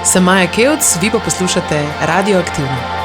Sem Maja Kevc, vi pa poslušate Radioaktivno.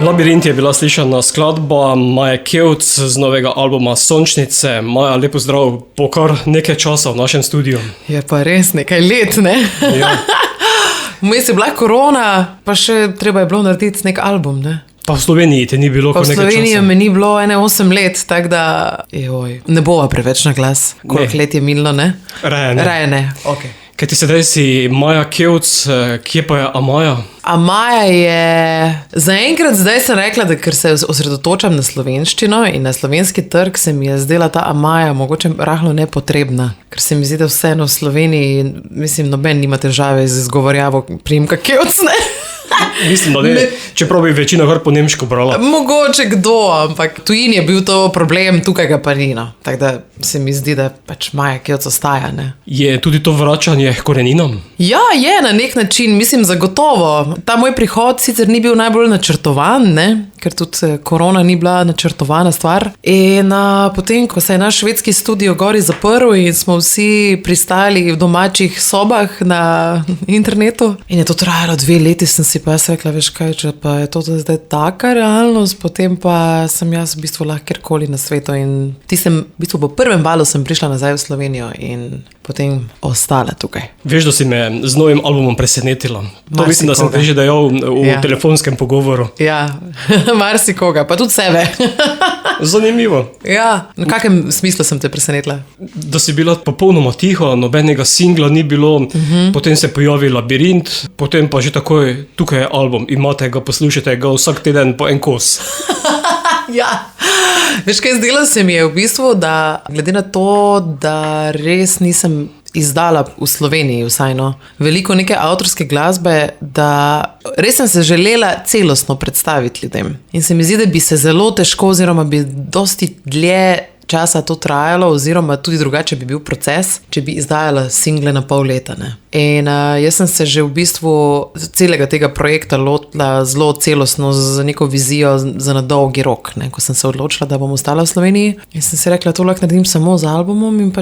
Labirint je bila slišana skladba Maje Kevc z novega albuma Sončnice. Maja, lepo zdrav, po kar nekaj časa v našem studiu. Je pa res nekaj let, ne? Ja. Vmes je bila korona, pa še treba je bilo narediti nek album, ne? Pa v Sloveniji te ni bilo kar nekaj časa. Pa v Sloveniji me ni bilo 8 let, tako da ne bova preveč na glas. Koliko let je minilo, ne? Raje ne. Okay. Kaj ti sedaj si Maja Kevc, kje pa je Amaja? Amaja je, zaenkrat zdaj sem rekla, da ker se osredotočam na slovenščino in na slovenski trg, se mi je zdela ta Amaja mogoče rahlo nepotrebna. Ker se mi zdi, da vseeno v Sloveniji, mislim, noben nima težave z izgovorjavo priimka Kevc, ne? Mislim, da ne, čeprav bi večina kar po nemško brala. Mogoče kdo, ampak tujin je bil to problem, tukaj ga pa ni, no. Tako da se mi zdi, da pač Maja Kevc ostaja, ne. Je tudi to vračanje k koreninam? Ja, je na nek način, mislim, zagotovo. Ta moj prihod sicer ni bil najbolj načrtovan, ne, ker tudi korona ni bila načrtovana stvar. In potem, ko se je naš švedski studio gori zaprl in smo vsi pristali v domačih sobah na internetu in je to trajalo 2 leti, sem si pa jaz rekla, veš kaj, če pa je to zdaj taka realnost, potem pa sem jaz v bistvu lahko kjerkoli na svetu in v bistvu po prvem valu sem prišla nazaj v Slovenijo in potem ostala tukaj. Veš, da si me z novim albumom presenetila. To mislim, da sem te že dejal v telefonskem pogovoru. Ja, marsikoga, pa tudi sebe. Zanimivo. Ja, v kakem smislu sem te presenetila? Da si bila popolnoma tiho, nobenega singla ni bilo, potem se pojavi Labirint, potem pa že takoj, tukaj je album, imate ga, poslušajte ga vsak teden po en kos. Ja, veš kaj, zdelo se mi je v bistvu, da glede na to, da res nisem izdala v Sloveniji vsaj veliko neke avtorske glasbe, da res sem se želela celostno predstaviti ljudem. In se mi zdi, da bi se zelo težko oziroma bi dosti dlje časa to trajalo oziroma tudi drugače bi bil proces, če bi izdajala single na pol leta. Ne? In jaz sem se že v bistvu celega tega projekta lotila zelo celostno z neko vizijo za na dolgi rok, ne? Ko sem se odločila, da bom ostala v Sloveniji in sem si rekla, to lahko naredim samo z albumom in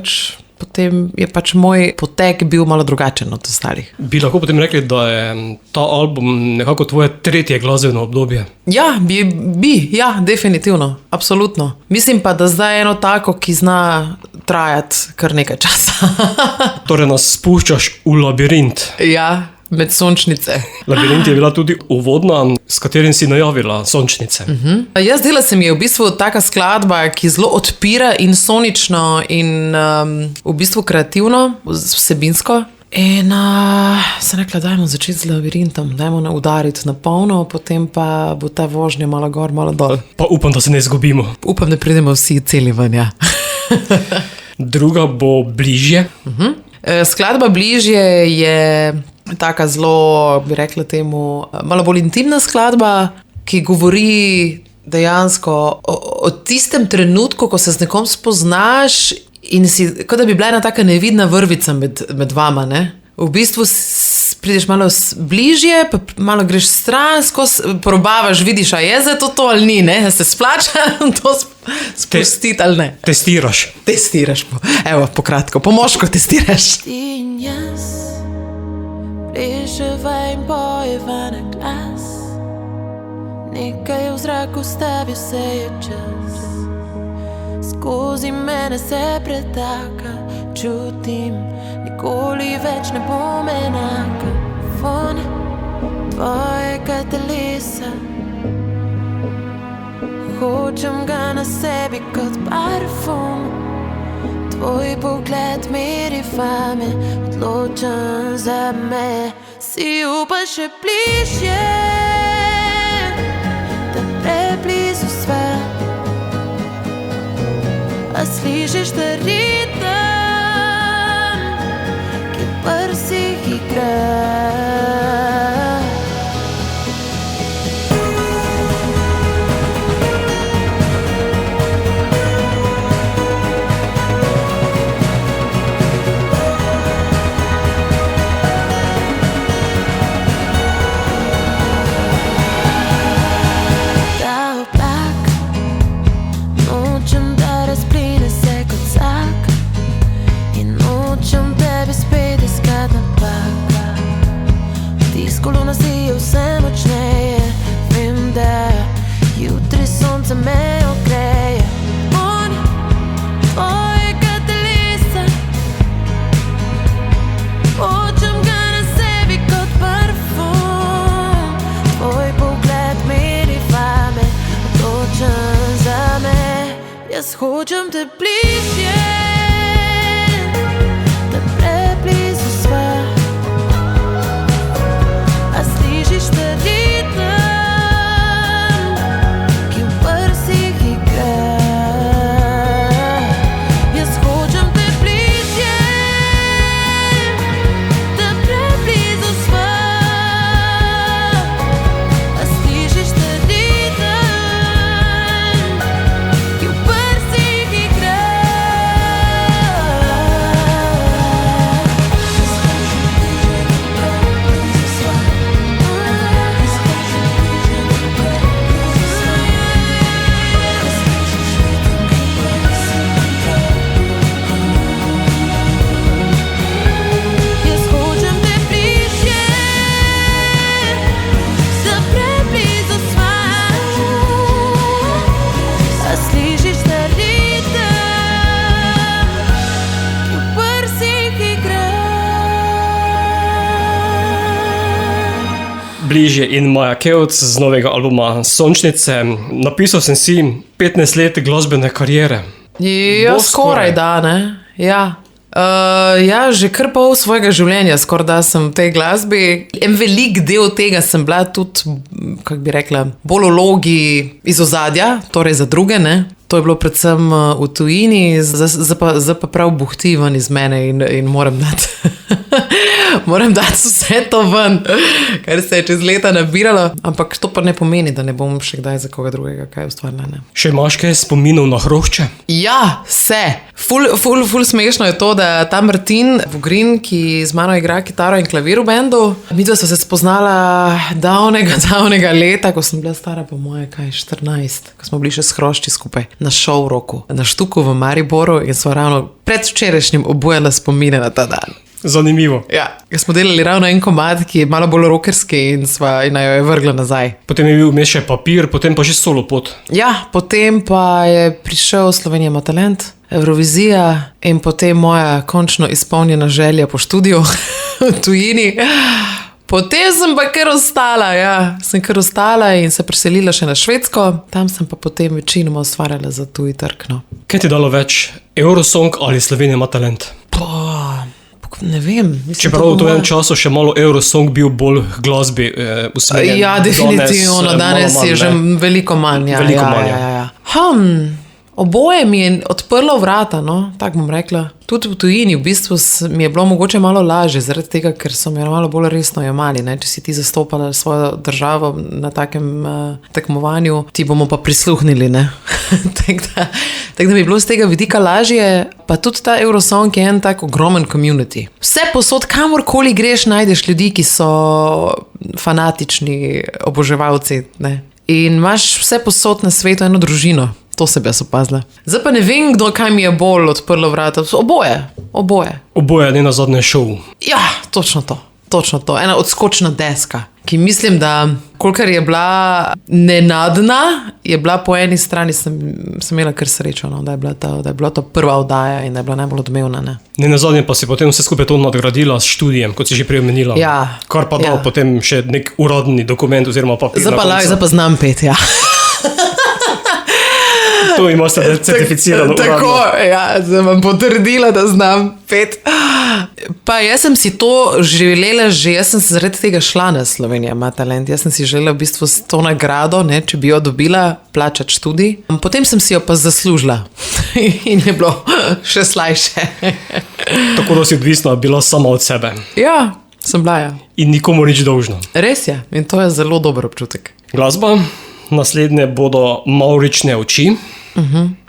potem je moj potek bil malo drugačen od ostalih. Bi lahko potem rekli, da je ta album nekako tvoje tretje glasbeno obdobje? Ja, ja, definitivno, absolutno. Mislim pa, da zdaj je eno tako, ki zna trajati kar nekaj časa. Torej nas spuščaš v Labirint. Ja, med sončnice. Labirint je bila tudi uvodna, s katerim si najavila sončnice. Jaz zdela se mi je v bistvu taka skladba, ki zelo odpira in sonično in v bistvu kreativno, vsebinsko. In sem rekla, dajmo začeti z Labirintom, dajmo udariti na polno, potem pa bo ta vožnja malo gor, malo dol. Pa upam, da se ne izgubimo. Upam, da pridemo vsi celi ven, ja. Druga bo Bližje. Skladba Bližje je taka zelo, bi rekla temu, malo bolj intimna skladba, ki govori dejansko o tistem trenutku, ko se z nekom spoznaš in si, kot da bi bila ena taka nevidna vrvica med vama, ne? V bistvu prideš malo bližje, pa malo greš stran, probavaš, vidiš, a je za to ali ni, ne? Se splača to spustiti ali ne? Testiraš. Testiraš, evo, pokratko, po moško testiraš. Ti in jaz pleševa in pojeva na glas, nekaj v zraku stavi, vse je čas. Skozi mene se pretaka, čutim, nikoli več ne bom enaka. Von tvojega telesa, hočem ga na sebi kot parfum. Tvoj pogled meri fame, odločen za me. Si upaš še bližje, da preblizu sva. A slišiš ta ritem, ki v prsih igra? Kolona si je vse močneje, vem, da jutri sonce me ogreje. Vonj tvojega telesa, hočem ga na sebi kot parfum. Tvoj pogled meri fame, odločen za me. Jaz hočem te bližje, da preblizu sva. Slišiš ta ritem, ki v prsih igra? Jaz hočem te bližje, da preblizu sva. A slišiš ta ritem, ki v prsih igra? bližje in Maja Kevc z novega albuma Sončnice. Napisal sem si 15 let glasbene kariere. Ja, Bo skoraj da, ne? Ja. Ja, že kar pol svojega življenja, skoraj da sem v tej glasbi. En velik del tega sem bila tudi, kako bi rekla, bolj v logi iz ozadja, torej za druge, ne. To je bilo predvsem v tujini, zdaj pa prav buhti ven iz mene in moram dati, moram dati vse to ven, kar se je čez leta nabiralo. Ampak to pa ne pomeni, da ne bom še kdaj za koga drugega kaj ustvarila, ne. Še imaš kaj spominov na hrošče? Ja, vse. Ful smešno je to, da ta Martin Vogrin, ki z mano igra kitaro in klavir v bendu, midva sva se spoznala davnega leta, ko sem bila stara po moje, 14, ko smo bili še s hrošči skupaj na show roku, na Štuku v Mariboru in sva ravno predvčerajšnjim obujala spomine na ta dan. Zanimivo. Ja, smo delali ravno en komad, ki je malo bolj rockerski in jo je vrgla nazaj. Potem je bil vmes še Papir, potem pa že solo pot. Ja, potem pa je prišel Slovenija ima talent, Evrovizija in potem moja končno izpolnjena želja po študiju v tujini. Potem sem pa kar ostala, ja. Sem kar ostala in se preselila še na Švedsko. Tam sem pa potem večinoma ustvarjala za tuji trg, no. Kaj ti je dalo več? Eurosong ali Slovenija ima talent? Ne vem. Mislim, Čeprav v tem času še malo Eurosong bil bolj k glasbi usmerjen. Ja, definitivno. Danes je že veliko manj. Ja, Veliko manj, ja. Oboje mi je odprlo vrata, no, tako bom rekla. Tudi v tujini v bistvu mi je bilo mogoče malo lažje, zaradi tega, ker so me malo bolj resno jemali, ne. Če si ti zastopala svojo državo na takem tekmovanju, ti bomo pa prisluhnili, ne. Tako da mi je bilo z tega vidika lažje, pa tudi ta Eurosong je en tak ogromen community. Vse posod, kamorkoli greš, najdeš ljudi, ki so fanatični oboževalci, ne. In imaš vse posod na svetu eno družino. To se bi jaz opazila. Zdaj pa ne vem, kaj mi je bolj odprlo vrata. Oboje. Oboje ne na zadnje šov. Ja, točno to. Ena odskočna deska, ki mislim, da kolikor je bila nenadna, je bila po eni strani, sem imela kar srečo, no, da je bila to prva oddaja in da je bila najbolj odmevna, ne. Ne na zadnje pa si potem vse skupaj to nadgradila s študijem, kot si že prej omenila. Ja. Kar pa dal potem še nek uradni dokument oziroma papir. Zdaj pa znam pet, ja. To ima se certificirano. Tako, ja, sem vam potrdila, da znam pet. Pa jaz sem si to želela jaz sem se zaradi tega šla na Slovenija ima talent. Jaz sem si želela v bistvu to nagrado, ne, če bi jo dobila, plačati študij. Potem sem si jo pa zaslužila in je bilo še slajše. Tako da si odvisna bila sama od sebe. Ja, sem bila, ja. In nikomu nič dolžna. Res je, in to je zelo dober občutek. Glasba, naslednje bodo Mavrične oči.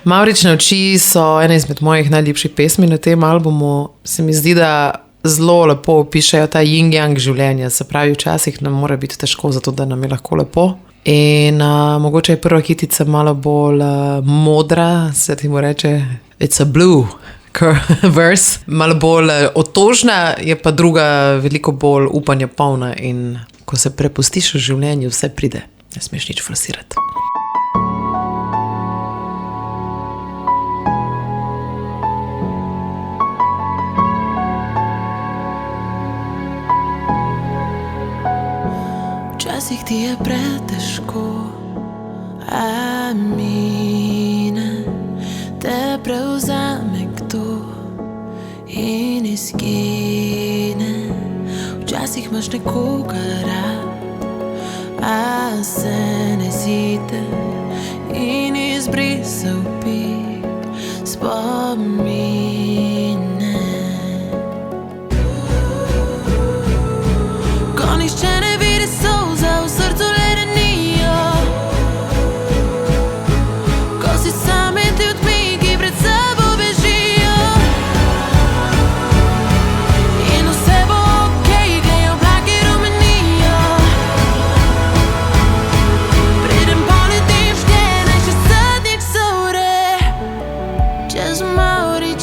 Mavrične oči so ena izmed mojih najljubših pesmi na tem albumu. Se mi zdi, da zelo lepo opišejo ta yin-yang življenja. Se pravi, včasih nam mora biti težko, zato da nam je lahko lepo. In mogoče je prva hitica malo bolj modra, se ti mu reče it's a blue verse. Malo bolj otožna, je pa druga veliko bolj upanja polna. In ko se prepustiš v življenju, vse pride. Ne smeš nič forsirati. Včasih ti je pretežko, a mine, te prevzame kdo in izgine. Včasih imaš nekoga rad, a se ne zide in izbrisal bi spomine. Ko nihče ne vidi solza, v srcu ledenijo. Ko si sam in ti odmiki pred sabo bežijo. In vse bo okej, glej oblaki rumenijo. Preden poleti škene, še sadnik se ure. Čez Mavrične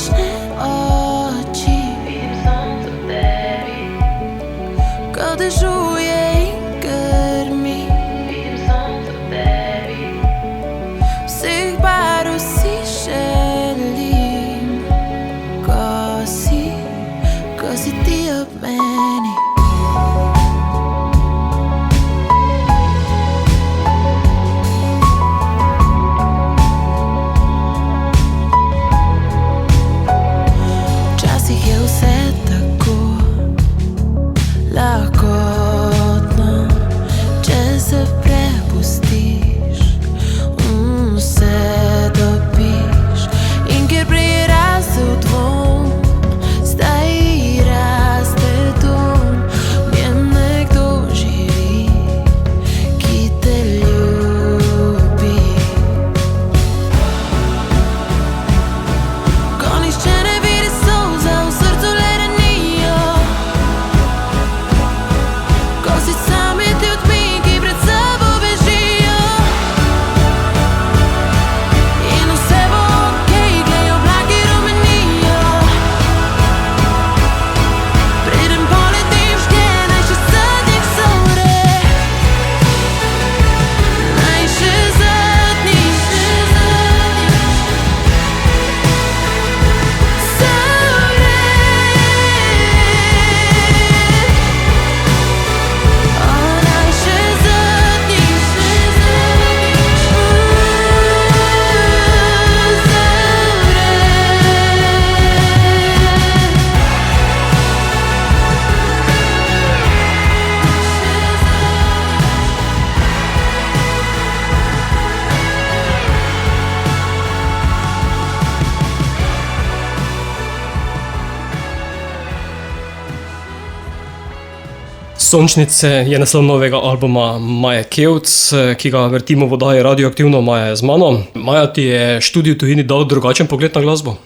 Sončnice je naslov novega albuma Maje Kevc, ki ga vrtimo v oddaji Radioaktivno. Maja je z mano. Maja, ti je študij v tujini dal drugačen pogled na glasbo?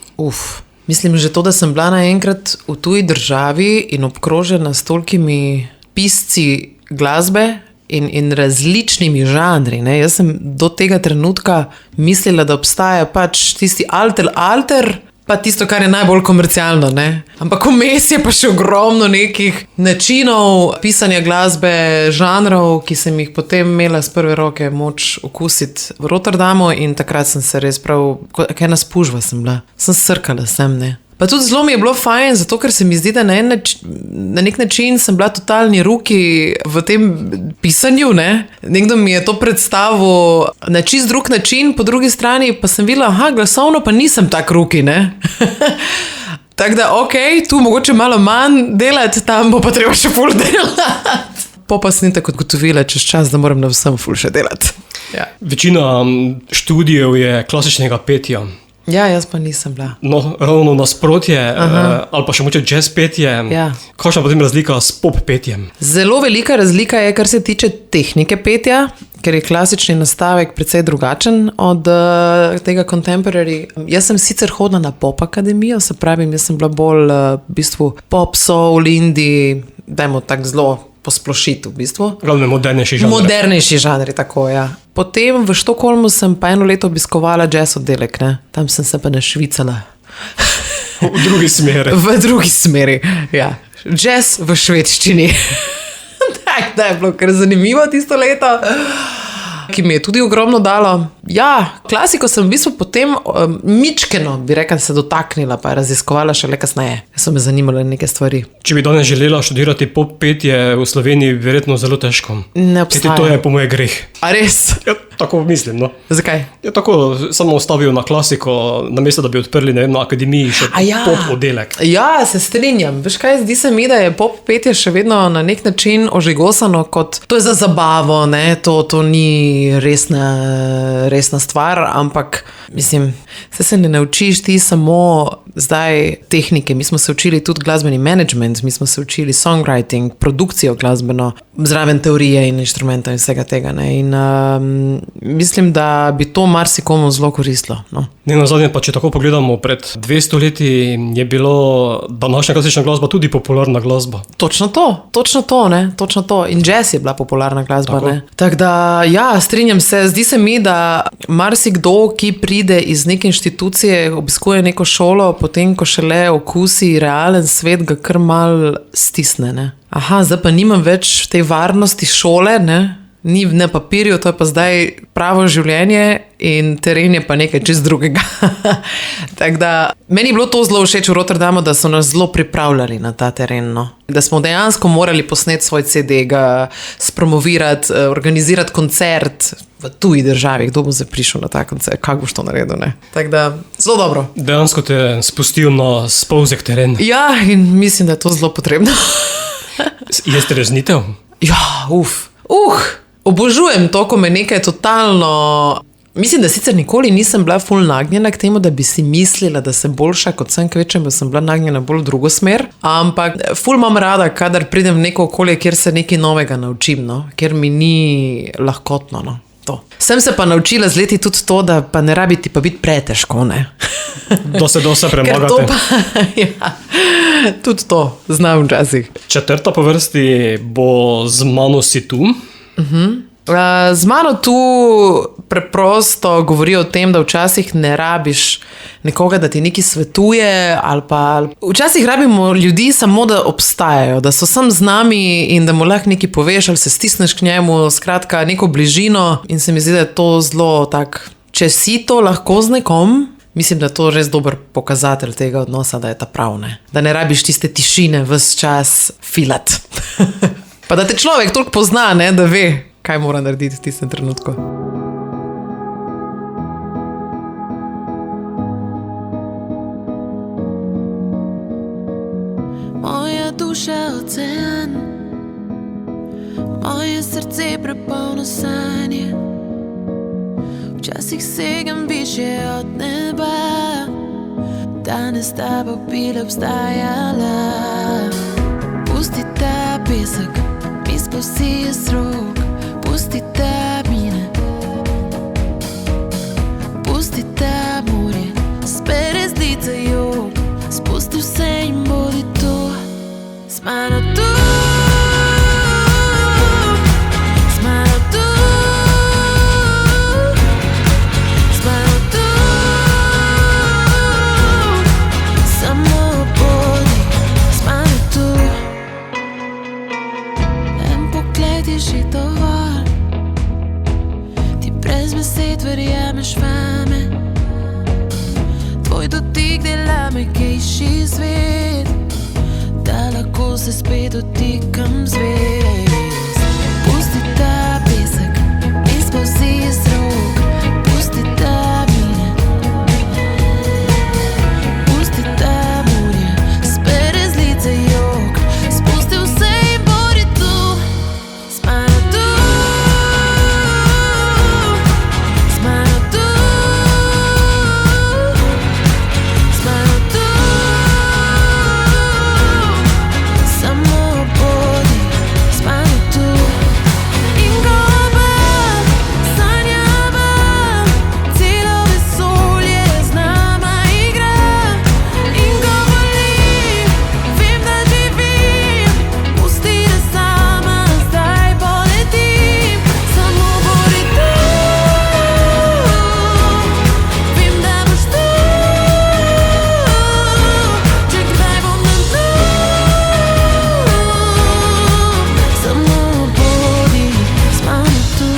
Mislim že to, da sem bila naenkrat v tuji državi in obkrožena s tolkimi pisci glasbe in različnimi žanri. Ne. Jaz sem do tega trenutka mislila, da obstaja pač tisti alter, pa tisto, kar je najbolj komercialno. Ne. Ampak vmes je pa še ogromno nekih načinov pisanja glasbe, žanrov, ki sem jih potem imela z prve roke moč okusiti v Rotterdamu in takrat sem se res prav, kaj ena spužva sem bila. Sem srkala sem, ne. Pa tudi zelo mi je bilo fajn, zato ker se mi zdi, da na nek način sem bila totalni ruki v tem pisanju. Ne? Nekdo mi je to predstavil na čist drug način, po drugi strani pa sem videla, glasovno pa nisem tak ruki. Tako da, tu mogoče malo manj delati, tam bo pa treba še ful delati. Pa sem tako odgotovila čez čas, da moram na vsem ful še delati. Ja. Večina študijev je klasičnega petja. Ja, jaz pa nisem bila. No, ravno nasprotje, ali pa še moče jazz petje. Ja. Kakšna potem razlika s pop petjem? Zelo velika razlika je, kar se tiče tehnike petja, ker je klasični nastavek precej drugačen od tega contemporary. Jaz sem sicer hodila na pop akademijo, se pravi, jaz sem bila bolj v bistvu pop, soul, indie, dajmo tako zelo posplošiti v bistvu. Glavno modernejši žanri. Modernejši žanri, tako, ja. Potem v Štokholmu sem pa 1 leto obiskovala jazz oddelek, ne. Tam sem se pa našvicala. V drugi smeri. V drugi smeri, ja. Jazz v švedščini. Tak, da je bilo kar zanimivo tisto leto, ki mi je tudi ogromno dalo. Ja, klasiko sem v bistvu potem mičkeno, bi rekla, se dotaknila, pa raziskovala šele kasneje. So me zanimale neke stvari. Če bi danes želela študirati pop petje v Sloveniji, verjetno zelo težko. Ne obstaja. To je po moje greh. A res? Ja, tako mislim, no. Zakaj? Ja, tako samo ostavijo na klasiko, namesto da bi odprli, ne vem, na akademiji še pop oddelek. Ja, se strinjam. Veš kaj, zdi se mi, da je pop petje še vedno na nek način ožigosano kot, to je za zabavo, ne, to ni resna stvar, ampak mislim, se ne naučiš ti samo zdaj tehnike, mi smo se učili tudi glasbeni management, mi smo se učili songwriting, produkcijo glasbeno, zraven teorije in inštrumentov in vsega tega. Ne? In mislim, da bi to marsikomu zelo koristilo. No? Ne, nazadnje pa, če tako pogledamo, pred 200 leti je bilo današnja klasična glasba tudi popularna glasba. Točno to, ne? Točno to. In jazz je bila popularna glasba. Tako da, ja, strinjam se, zdi se mi, da marsikdo, ki pride iz neke inštitucije, obiskuje neko šolo, potem, ko šele okusi realen svet, ga kar mal stisne. Ne? Zdaj pa nimam več te varnosti šole, ne? Ni na papirju, to je pa zdaj pravo življenje in teren je pa nekaj čist drugega. Tako da, meni je bilo to zelo všeč v Rotterdamu, da so nas zelo pripravljali na ta teren. No? Da smo dejansko morali posneti svoj CD, ga spromovirati, organizirati koncert v tuji državi. Kdo bo zdaj prišel na ta koncert? Kako boš to naredil? Ne? Tako da, zelo dobro. Dejansko te spustijo na spolzek teren. Ja, in mislim, da je to zelo potrebno. Je streznitev? Ja, obožujem to, ko me nekaj totalno... Mislim, da sicer nikoli nisem bila ful nagnjena k temu, da bi si mislila, da sem boljša kot sem, kvečem, sem bila nagnjena bolj v drugo smer, ampak ful imam rada, kadar pridem v neko okolje, kjer se nekaj novega naučim, no? Kjer mi ni lahkotno. No? To. Sem se pa naučila z leti tudi to, da pa ne rabi ti pa biti pretežko, ne? Da se dosta premagate. Ja, tudi to znam včasih. 4. po vrsti bo Z mano si tu. Z mano tu preprosto govori o tem, da včasih ne rabiš nekoga, da ti nekaj svetuje, ali pa včasih rabimo ljudi samo, da obstajajo, da so sam z nami in da mu lahko nekaj poveš, ali se stisneš k njemu, skratka neko bližino, in se mi zdi, da je to zelo tak, če si to lahko z nekom, mislim, da je to res dober pokazatelj tega odnosa, da je ta prav, ne? Da ne rabiš tiste tišine ves čas filat. Pa da te človek toliko pozna, ne? Da ve, kaj mora narediti v tistem trenutku. Moja duša ocean, moje srce prepolno sanje. Včasih segam višje od neba, danes ta bo bila obstajala. Pusti ta pesek si iz rok, pusti da mine. Pusti da morje, spere zdicajo, spusti vse in bodi tu, z mano tu. Z mano tu. Z mano tu. Samo bodi z mano tu. En pogled je že dovolj, ti brez besed verjameš vame. Tvoj dotik dela me gejši svet, da lahko se spet dotikam zvezd. Pusti ta pesek, izpusti iz rok, pusti ta mine. Pusti ta morje, spere z lica jok, spusti vse in bodi tu, z mano tu. Z mano tu. Z mano tu. Samo bodi z mano tu. In goba, sanjava, celo vesolje z nama igra. In ko boli, vem, da živim, pusti, da sama zdaj poletim. Samo bodi tu, vem, da boš tu, če kdaj bom na dnu. Samo bodi z mano tu.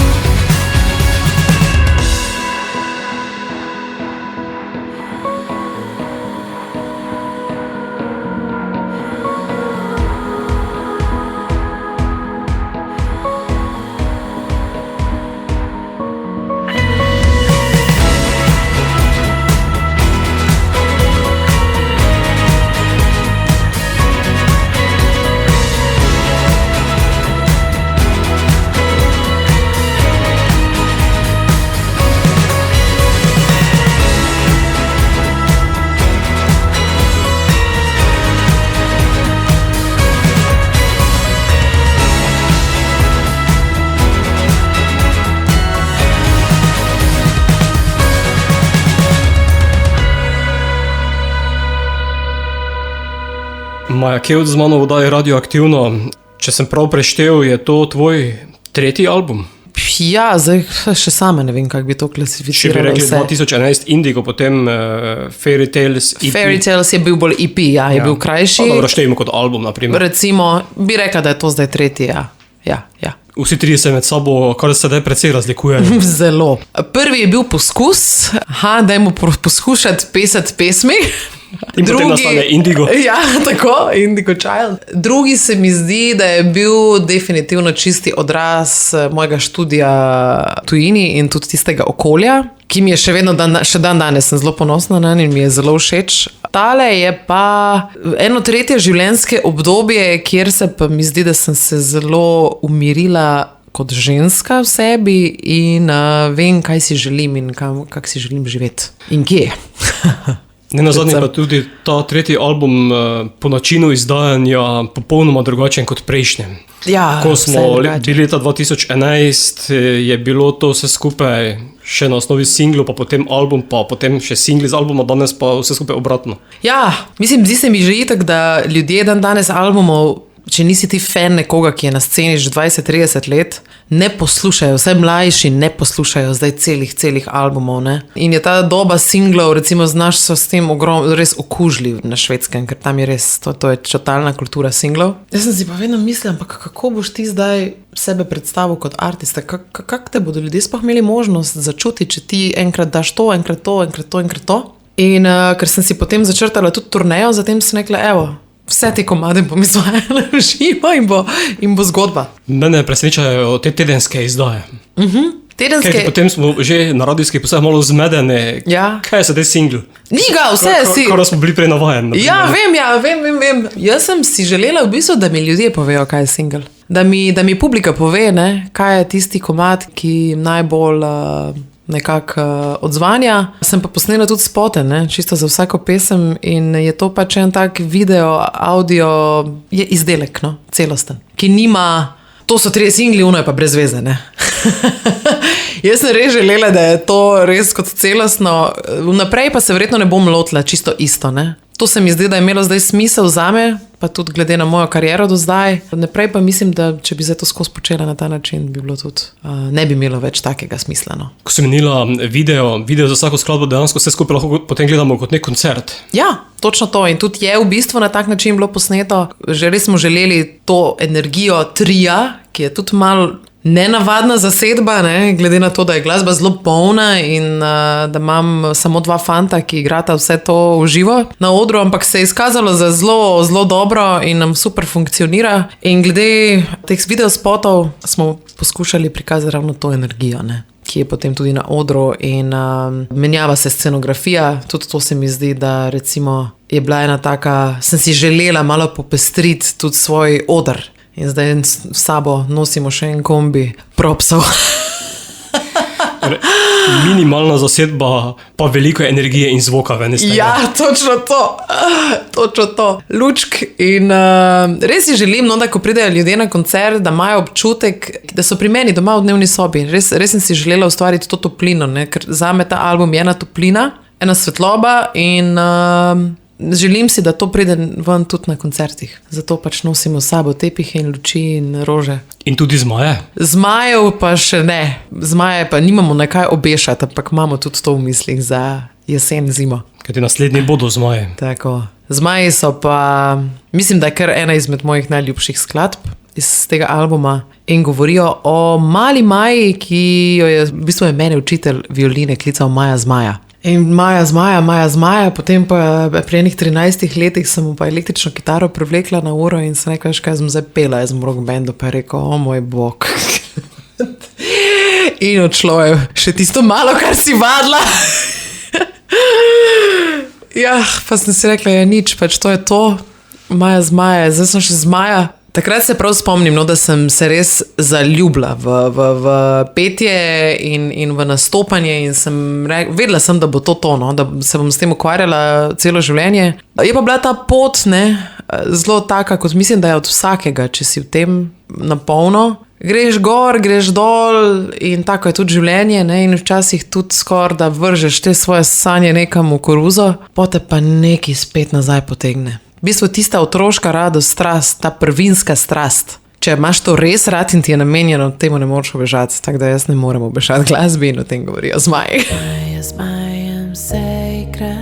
Maja Kevc z mano vodaje Radioaktivno. Če sem prav preštel, je to tvoj tretji album. Ja, zdaj še sama ne vem, kako bi to Če bi klasificirala rekli vse. 2011 Indigo, potem Fairy Tales, EP. Fairy Tales je bil bolj EP, ja, je bil krajši. Pa dobro, štejemo kot album, naprimer. Recimo, bi rekla, da je to zdaj tretji, ja. Ja. Vsi trije se med sabo kar sedaj precej razlikujejo. Zelo. Prvi je bil poskus, dajmo poskušati pesati pesmi. In potem nastane Indigo. Ja, tako, Indigo Child. Drugi se mi zdi, da je bil definitivno čisti odraz mojega študija v tujini in tudi tistega okolja, ki mi je še vedno, še dan danes sem zelo ponosna na njega in mi je zelo všeč. Tale je pa eno tretje življenjske obdobje, kjer se pa mi zdi, da sem se zelo umirila kot ženska v sebi in vem, kaj si želim in kako si želim živeti. In kje. Ne nazadnje pa tudi ta tretji album po načinu izdajanja popolnoma drugačen kot prejšnjem. Ja, Ko vse smo je drugače. bili leta 2011, je bilo to vse skupaj še na osnovi singlov, pa potem album, pa potem še singli z albuma, danes pa vse skupaj obratno. Ja, mislim, zdi se mi že itak, da ljudje dan danes albumov, če nisi ti fan nekoga, ki je na sceni že 20-30 let, ne poslušajo, vse mlajši ne poslušajo zdaj celih albumov. Ne? In je ta doba singlov, recimo znaš so s tem res okužili na Švedskem, ker tam je res, to je totalna kultura singlov. Jaz sem si pa vedno mislila, ampak kako boš ti zdaj sebe predstavil kot artista, kako te bodo ljudje sploh imeli možnost začutiti, če ti enkrat daš to, enkrat to, enkrat to, enkrat to. In ker sem si potem začrtala tudi turnejo, zatem sem rekla, evo, vse te komade bom izvajala v živo in bo zgodba. Mene presenečajo te tedenske izdaje. Tedenske... Kaj, potem smo že na radijskih posebej malo zmedeni. Ja. Kaj je sedaj single? Ni ga, vse si... Kar smo bili prej navajeni. Ja, vem. Jaz sem si želela v bistvu, da mi ljudje povejo, kaj je single. Da mi publika pove, ne, kaj je tisti komad, ki najbolj nekako odzvanja. Sem pa posnela tudi spote, ne, čisto za vsako pesem in je to pač en tak video, audio, je izdelek, no, celosten, ki nima To so 3 singli, uno je pa brez veze, ne. Jaz sem res želela, da je to res kot celostno, vnaprej pa se verjetno ne bom lotila čisto isto, ne. To se mi zdi, da je imelo zdaj smisel zame, pa tudi glede na mojo kariero do zdaj. Naprej pa mislim, da če bi zdaj to skozi počela na ta način, bi bilo tudi, ne bi imelo več takega smisla. No. Ko sem menila video za vsako skladbo, dejansko vse skupaj lahko potem gledamo kot nek koncert. Ja, točno to. In tudi je v bistvu na tak način bilo posneto. Že res smo želeli to energijo tria, ki je tudi malo nenavadna zasedba, ne? Glede na to, da je glasba zelo polna in da imam samo 2 fanta, ki igrata vse to v živo na odru, ampak se je izkazalo za zelo, zelo dobro in nam super funkcionira. In glede teh videospotov smo poskušali prikazati ravno to energijo, ne? Ki je potem tudi na odru in menjava se scenografija. Tudi to se mi zdi, da recimo je bila ena taka, sem si želela malo popestriti tudi svoj oder. In zdaj s sabo nosimo še en kombi propsov. Minimalna zasedba, pa veliko energije in zvoka ven iz tega. Ja, točno to. Točno to. Lučk. In res si želim, no, da ko pridejo ljudje na koncert, da imajo občutek, da so pri meni doma v dnevni sobi. Res sem si želela ustvariti to toplino, ne? Ker zame ta album je ena toplina, ena svetloba in želim si, da to pride ven tudi na koncertih. Zato pač nosimo s sabo tepihe in luči in rože. In tudi zmaje? Zmajev pa še ne. Zmaje pa nimamo na kaj obešati, ampak imamo tudi to v mislih za jesen, zimo. Kajti naslednji bodo zmaje. Tako. Zmaji so pa, mislim, da je kar ena izmed mojih najljubših skladb iz tega albuma in govorijo o mali Maji, ki jo je, v bistvu je mene učitelj violine klical Maja Zmaja. In Maja Zmaja, potem pa pri enih 13 letih sem mu pa električno kitaro privlekla na uro in sem rekla, kaj sem zdaj pela, jaz sem v rock bandu, pa je rekel, o moj bog. In odšlo je še tisto malo, kar si vadla. Ja, pa sem si rekla, ja nič, pač to je to, Maja Zmaja, zdaj sem še Zmaja. Takrat se prav spomnim, no, da sem se res zaljubila v petje in v nastopanje in vedela sem, da bo to, no, da se bom s tem ukvarjala celo življenje. Je pa bila ta pot, ne, zelo taka, kot mislim, da je od vsakega, če si v tem napolno. Greš gor, greš dol in tako je tudi življenje, ne, in včasih tudi skoraj, da vržeš te svoje sanje nekam v koruzo, potem pa nekaj spet nazaj potegne. V bistvu tista otroška radost, strast, ta prvinska strast. Če imaš to res rad in ti je namenjeno, temu ne moreš obežati, tako da jaz ne morem obežati glasbi in o tem govorijo zmaji. Maja zmajem se igra,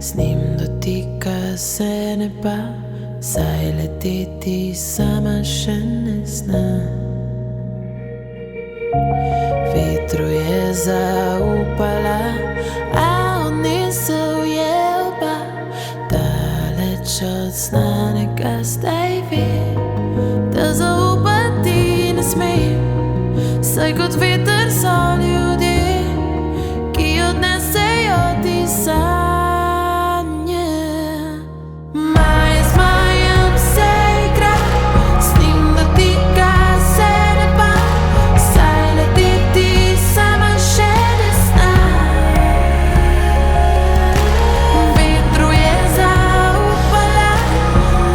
s njim dotika se neba, saj leteti sama še ne zna. Vetru je zaupala, a on ni se ujel pa, daleč od znanega zdaj ve, da zaupati ne sme, saj kot veter so ljudje, ki odnesejo ti sanje. Maja zmajem se igra, s njim dotika se neba, saj leteti sama še ne zna. Vetru je zaupala,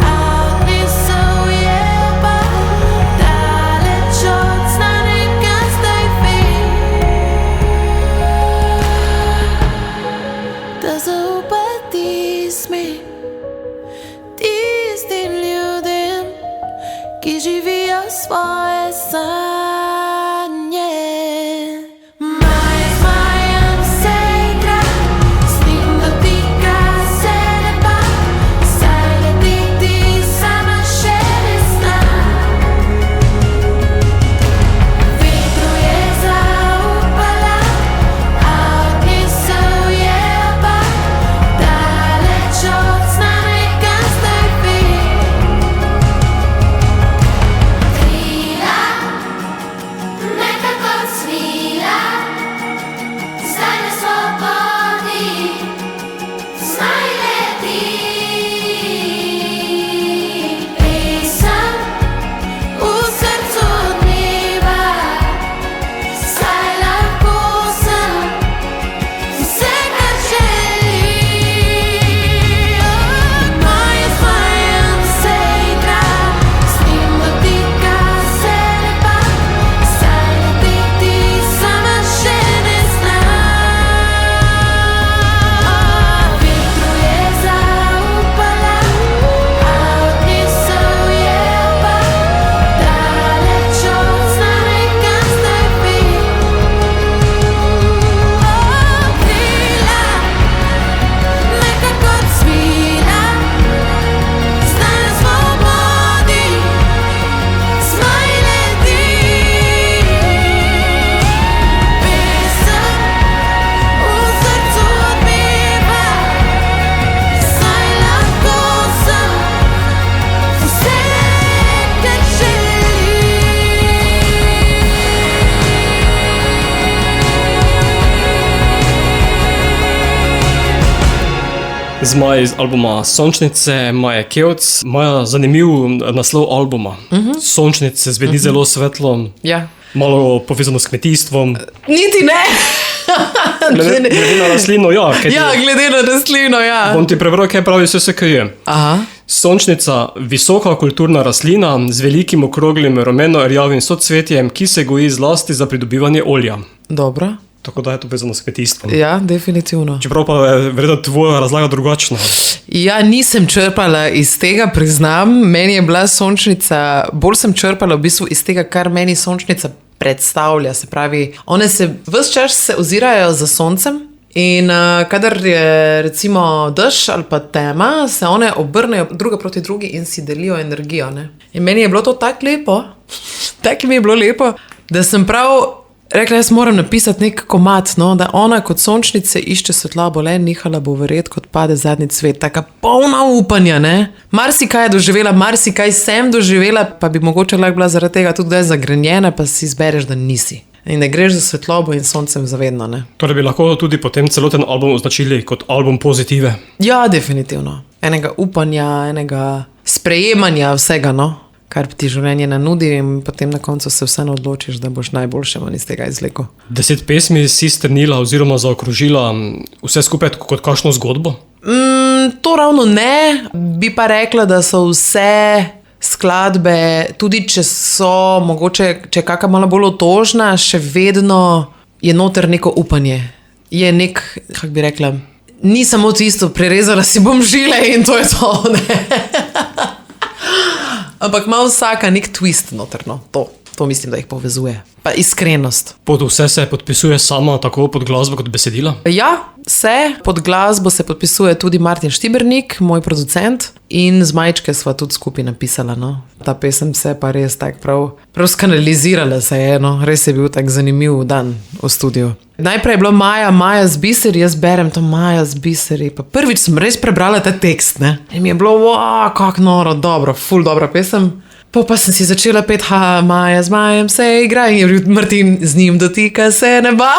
a ni se ujel pa, daleč od znanega zdaj ve, da zaupati sme tistim ljudem, ki živijo svoje sanje. Maja zmajem se igra, s njim dotika se neba, saj leteti sama še ne zna. Vetru je zaupala, a ni se ujel pa, daleč od znanega zdaj ve. Trina, Zmaj iz albuma Sončnice, Maje Kevc, imajo zanimiv naslov albuma. Sončnice zveni zelo svetlo, Ja. malo povezano s kmetijstvom. Niti ne! Glede na rastlino, ja. Ja, glede na rastlino, ja. Bom ti prebral, kaj pravi SSKJ. Aha. Sončnica, visoka kulturna rastlina z velikim okroglim rumeno-rjavim socvetjem, ki se goji zlasti za pridobivanje olja. Dobro. Tako da je to povezano s kmetijstvom. Ja, definitivno. Čeprav pa je verjetno tvoja razlaga drugačna. Ja, nisem črpala iz tega, priznam. Meni je bila sončnica, bolj sem črpala v bistvu iz tega, kar meni sončnica predstavlja. Se pravi, one se ves čas se ozirajo za soncem in kadar je recimo dež ali pa tema, se one obrnejo druga proti drugi in si delijo energijo. Ne? In meni je bilo to tako lepo, tako mi je bilo lepo, da sem prav rekla, jaz moram napisati nek komad, no, da ona kot sončnice išče svetlobo, le nihala bo verjet, kot pade zadnji cvet. Taka polna upanja, ne. Marsikaj je doživela, marsikaj sem doživela, pa bi mogoče lahko bila zaradi tega tudi, da je zagrenjena, pa si izbereš, da nisi. In da greš za svetlobo in soncem zavedno, ne. Torej bi lahko tudi potem celoten album označili kot album pozitive. Ja, definitivno. Enega upanja, enega sprejemanja vsega, no. Kar ti življenje nanudi in potem na koncu se vseeno odločiš, da boš najboljše manj iz tega izvlekel. 10 pesmi si strnila oziroma zaokrožila vse skupaj kot kakšno zgodbo? To ravno ne, bi pa rekla, da so vse skladbe, tudi če so mogoče, če je kakšna malo bolj otožna, še vedno je noter neko upanje. Je nek, kako bi rekla, ni samo tisto, prerezala si bom žile in to je to, ne. Ampak ima vsaka nek twist noterno, to mislim, da jih povezuje. Pa iskrenost. Pod vse se podpisuje sama, tako pod glasbo kot besedila? Ja, pod glasbo se podpisuje tudi Martin Štibernik, moj producent, in z Majčke sva tudi skupaj napisala. No. Ta pesem se pa res tako prav skanalizirala se je, no. Res je bil tak zanimiv dan v studiu. Najprej je bilo Maja z biseri, jaz berem to Maja z biseri, pa prvič sem res prebrala ta tekst, ne. In mi je bilo, kako noro, dobro, ful dobra pesem. Pa sem si začela peti, Maja z Majem se igra in je bil Martin z njim dotika se neba.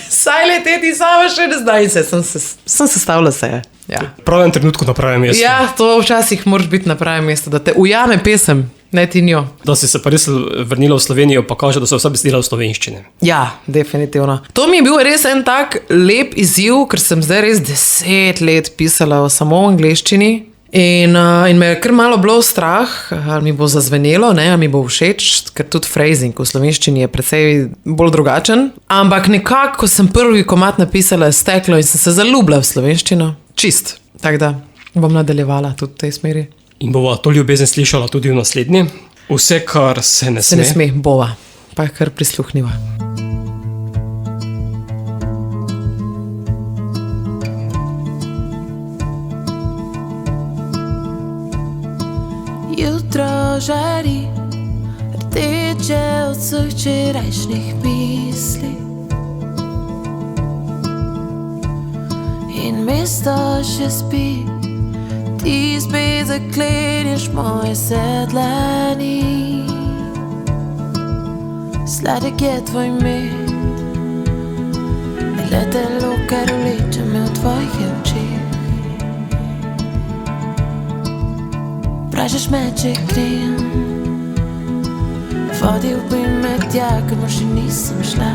Saj leteti sama še ne zna in sem sestavila se. Ja. Pravem trenutku na pravem mestu. Ja, to včasih moraš biti na pravem mestu, da te ujame pesem, ne ti njo. Da si se pa res vrnila v Slovenijo, pa kaže, da so vse besedila v slovenščini. Ja, definitivno. To mi je bil res en tak lep izziv, ker sem zdaj res 10 let pisala samo v angleščini. In me je kar malo bilo strah, ali mi bo zazvenelo, ne, ali mi bo všeč, ker tudi phrasing v slovenščini je precej bolj drugačen. Ampak nekako, ko sem prvi komad napisala, je steklo in sem se zaljubila v slovenščino. Čist. Tako da bom nadaljevala tudi v tej smeri. In bova to ljubezen slišala tudi v naslednji. Vse, kar se ne sme. Se ne sme, bova. Pa kar prisluhniva. Jutro žari, rdeče od vseh včerajšnjih misli. In mesto še spi, ti spet zaklenješ moje sedlani. Sladek je tvoj med, le telo, kar vleče me v tvojih očeh. Vprašaš me, če grem, vodil bi me tja, kamor še nisem šla.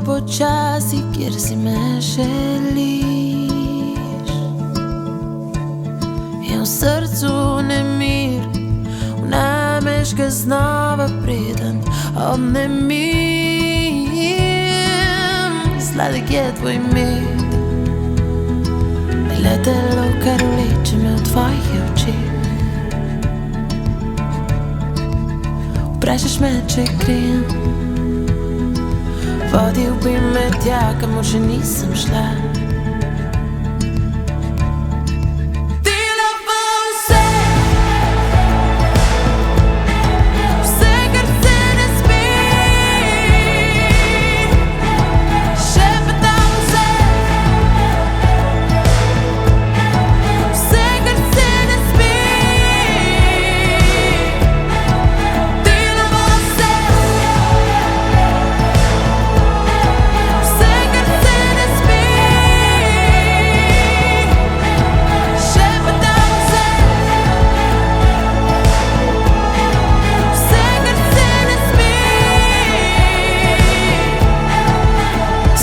Počasi, kjer si me želiš. Je v srcu nemir, vnameš ga znova preden obnemim. Sladek je tvoj med, letelo, kar vleče me v tvojih očeh. Vprašaš me, če grem, vodil bi me tja, kamor še nisem šla.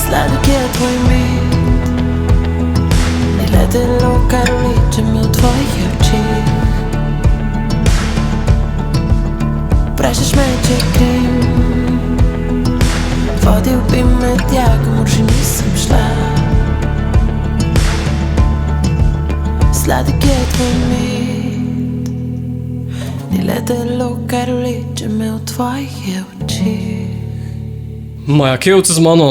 Sladek je tvoj mir, ni letelo, kar vleče me v tvojih očeh. Vprašaš me, če grem, vodil bi me tja, kamor še nisem šla. Sladek je tvoj mir, ni letelo, kar vleče me v tvojih očeh. Maja Kevc z mano,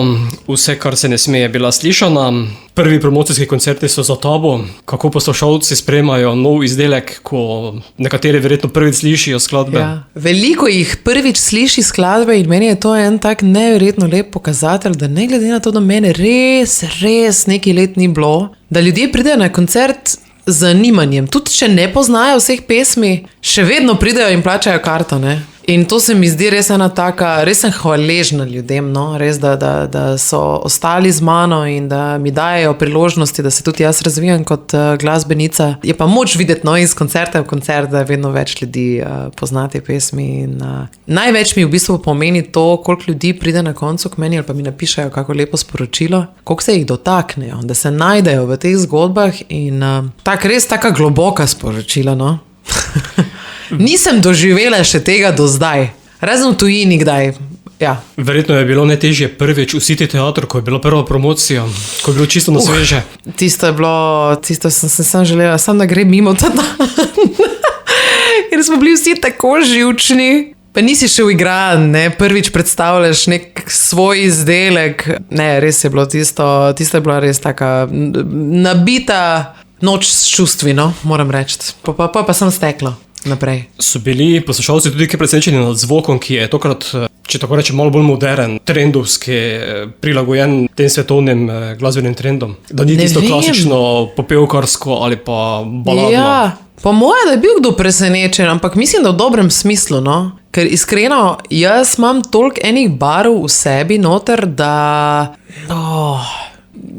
Vse, kar se ne sme, je bila slišana. Prvi promocijski koncerti so za tabo. Kako poslušalci sprejemajo nov izdelek, ko nekateri verjetno prvič slišijo skladbe? Ja. Veliko jih prvič sliši skladbe in meni je to en tak neverjetno lep pokazatelj, da ne glede na to, da mene res nekaj let ni bilo, da ljudje pridejo na koncert z zanimanjem. Tudi če ne poznajo vseh pesmi, še vedno pridejo in plačajo karto, ne? In to se mi zdi res ena taka, res sem hvaležna ljudem, no? Res, da so ostali z mano in da mi dajejo priložnosti, da se tudi jaz razvijam kot glasbenica. Je pa moč videti, no, iz koncerta v koncert, da vedno več ljudi pozna te pesmi. In, največ mi v bistvu pomeni to, koliko ljudi pride na koncu k meni ali pa mi napišejo kako lepo sporočilo, koliko se jih dotaknejo, da se najdejo v teh zgodbah in res taka globoka sporočila, no. Nisem doživela še tega do zdaj. Razen v tujini kdaj. Ja. Verjetno je bilo najtežje prvič v City teatru, ko je bila prva promocija, ko je bilo čisto na sveže. Tisto sem se sam želela, sam da gre mimo ta dan. Ker smo bili vsi tako živčni. Pa nisi še igran, ne? Prvič predstavljaš nek svoj izdelek. Ne, res je bilo tisto je bila res taka nabita noč s čustvi, no, moram reči. Pa sem stekla naprej. So bili poslušalci tudi kaj presenečeni nad zvokom, ki je tokrat, če tako rečem, malo bolj modern, trendovski, prilagojen tem svetovnim glasbenim trendom? Da ni tisto klasično popevkarsko ali pa baladno? Ja, po moje, da je bil kdo presenečen, ampak mislim, da v dobrem smislu, no. Ker iskreno, jaz imam toliko enih barv v sebi noter, da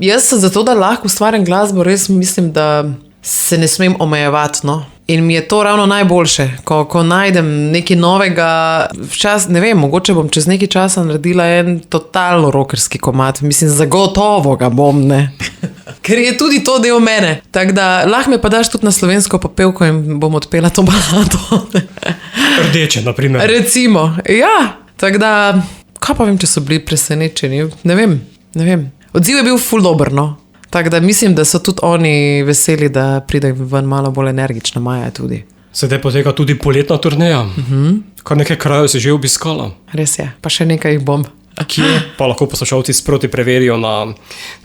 jaz sem zato, da lahko ustvarjam glasbo, res mislim, da se ne smem omejevati, no. In mi je to ravno najboljše, ko najdem nekaj novega, ne vem, mogoče bom čez nekaj časa naredila en totalno rockerski komad, mislim, zagotovo ga bom, ne. Ker je tudi to del mene, tako da lahko me pa daš tudi na slovensko popevko in bom odpela to balado. Rdeče, na primer. Recimo, ja, tako da, kaj pa vem, če so bili presenečeni, ne vem. Odziv je bil ful dober, no. Tako da mislim, da so tudi oni veseli, da pride ven malo bolj energična Maja tudi. Sedaj poteka tudi poletna turneja. Kar nekaj krajev si že obiskala. Res je, pa še nekaj jih bom. Kje pa lahko poslušalci sproti preverijo na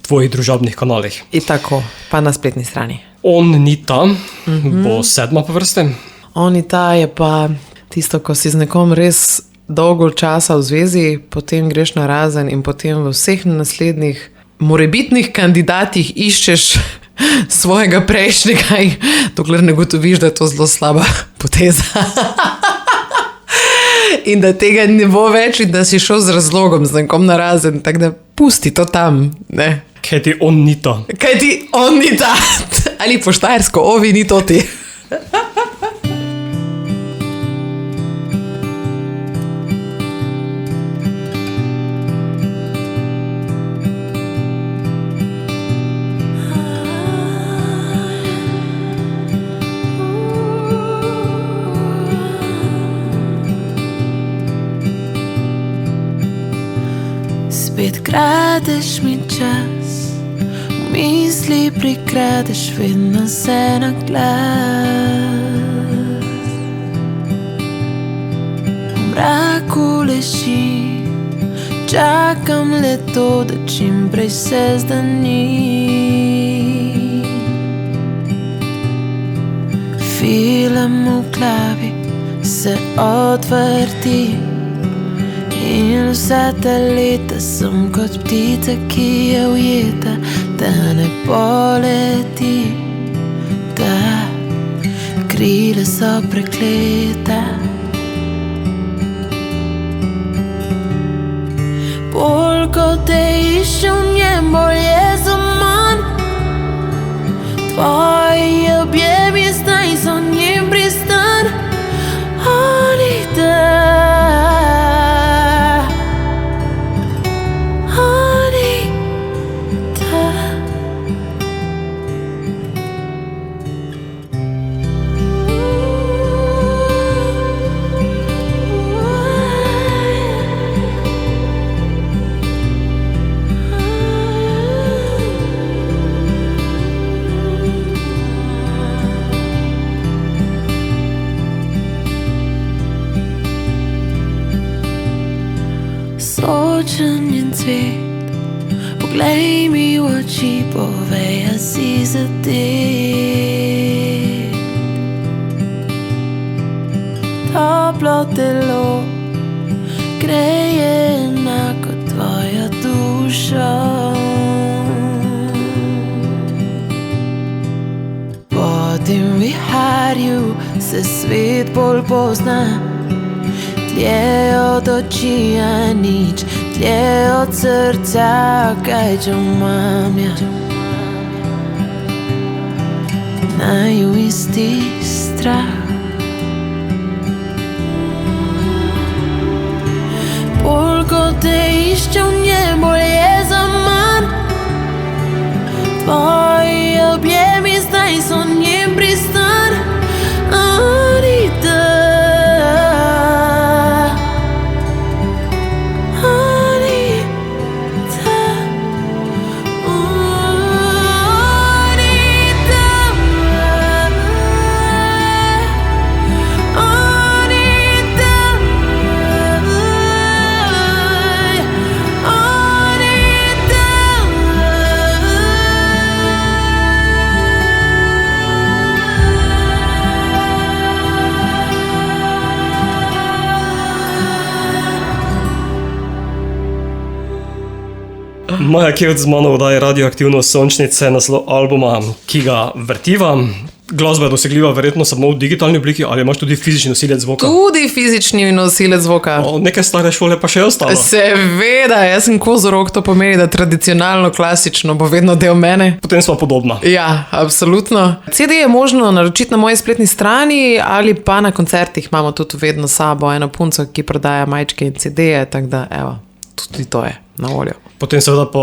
tvojih družabnih kanalih? In tako, pa na spletni strani. On ni ta, bo 7. po vrste. On ni ta je pa tisto, ko si z nekom res dolgo časa v zvezi, potem greš na razen in potem v vseh naslednjih morebitnih kandidatih iščeš svojega prejšnjega in dokler ne gotoviš, da je to zelo slaba poteza. In da tega ne bo več in da si šel z razlogom z nekom na razen, tako da pusti to tam, ne. Kaj ti on ni ta? Ali po štajersko, ovi ni to ti. Spet kradeš mi čas, v misli prikradeš vedno se na glas. V mraku leži, čakam le to, da čim prej se zdani. Film v glavi se odvrti in vsa ta leta sem kot ptica, ki je ujeta, da ne poleti, da krila so prekleta. Bolj kot te iščem, njem bolj je zaman. Tvoji objemi zdaj so njem pristan. Anita, Anita. Sočen njen cvet, poglej mi v oči, povej, a si zadet. Toplo telo greje enako tvoja duša. Po tem viharju se svet bolj pozna. Dlje od oči, a nič, dlje od srca, kaj če imam ja. Naju isti strah. Bolj ko te iščem, njem bolj je zaman. Tvoji objemi zdaj so njem pristan. Anita, Maja Kevc z mano vdaje Radioaktivno Sončnice, naslov albuma, ki ga vrtiva. Glasba je dosegljiva verjetno samo v digitalni obliki, ali imaš tudi fizični nosilec zvoka? Tudi fizični nosilec zvoka. Neke stare šole pa še ostalo. Seveda, jaz sem kozorog, to pomeni, da tradicionalno, klasično bo vedno del mene. Potem smo podobna. Ja, absolutno. CD je možno naročiti na moji spletni strani ali pa na koncertih imamo tudi vedno sabo eno punco, ki prodaja majčke in CD-je, tako da evo, tudi to je na voljo. Potem seveda pa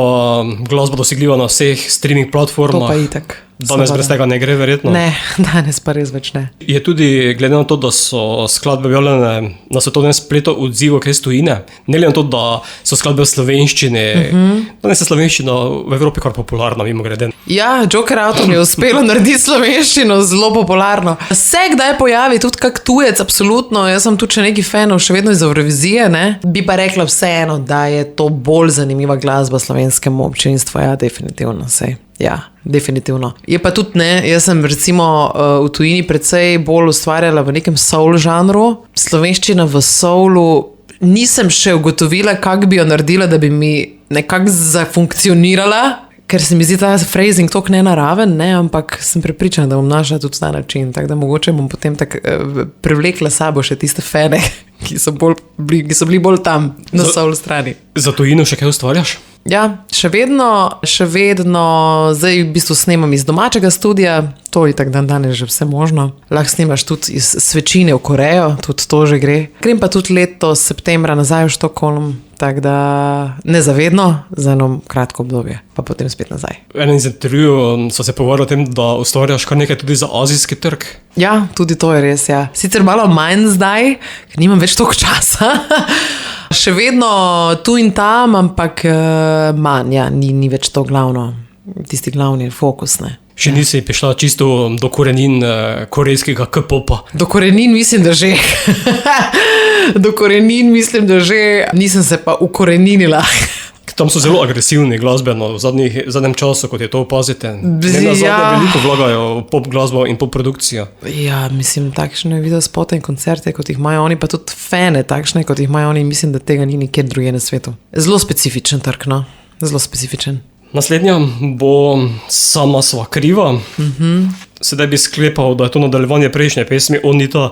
glasba dosegljiva na vseh streaming platformah. To pa itak. Danes brez tega ne gre verjetno. Ne, danes pa res več ne. Je tudi, glede na to, da so skladbe objavljene na svetovnem spletu odzivu kaj stojine, ne glede na to, da so skladbe v slovenščini, danes je slovenščina v Evropi kar popularna, mimogrede. Ja, Joker Autom je uspelo narediti slovenščino zelo popularno. Se kdaj pojavi tudi kak tujec, absolutno, jaz sem tudi še neki fanov, še vedno iz Eurovizije, ne? Bi pa rekla vseeno, da je to bolj zanimiva glasba slovenskemu občinstvu, ja, definitivno, sej. Ja, definitivno. Je pa tudi ne, jaz sem recimo v tujini precej bolj ustvarjala v nekem soul žanru. Slovenščina v soulu nisem še ugotovila, kako bi jo naredila, da bi mi nekako zafunkcionirala, ker se mi zdi ta phrasing toliko nenaraven, ne, ampak sem prepričana, da bom našla tudi ta način, tako da mogoče bom potem tako privlekla sabo še tiste fene, ki so bili bolj tam na soul strani. Za tujino še kaj ustvarjaš? Ja, še vedno, zdaj v bistvu snemam iz domačega studia, to je tako danes že vse možno. Lahko snemaš tudi iz svečine v Korejo, tudi to že gre. Grem pa tudi letos septembra nazaj v Štokholm, tako da nezavedno, za eno kratko obdobje, pa potem spet nazaj. V enem iz intervjujev so se pogovarjali o tem, da ustvarjaš kar nekaj tudi za azijski trg. Ja, tudi to je res, ja. Sicer malo manj zdaj, ker nimam več toliko časa. Še vedno tu in tam, ampak manj, ja, ni več to glavno. tisti glavni fokus, ne. Še nisi prišla čisto do korenin korejskega K-popa. Do korenin mislim, da že. Do korenin mislim, da že. Nisem se pa ukoreninila. Tam so zelo agresivni glasbeno v zadnjem času, kot je to opazite. Veliko vlagajo v pop glasbo in pop produkcijo. Ja, mislim, takšne video spote in koncerte, kot jih imajo oni, pa tudi fane takšne, kot jih imajo oni, mislim, da tega ni nikjer drugje na svetu. Zelo specifičen trg, no. Zelo specifičen. Naslednja bo Sama sva kriva. Sedaj bi sklepal, da je to nadaljevanje prejšnje pesmi Onita.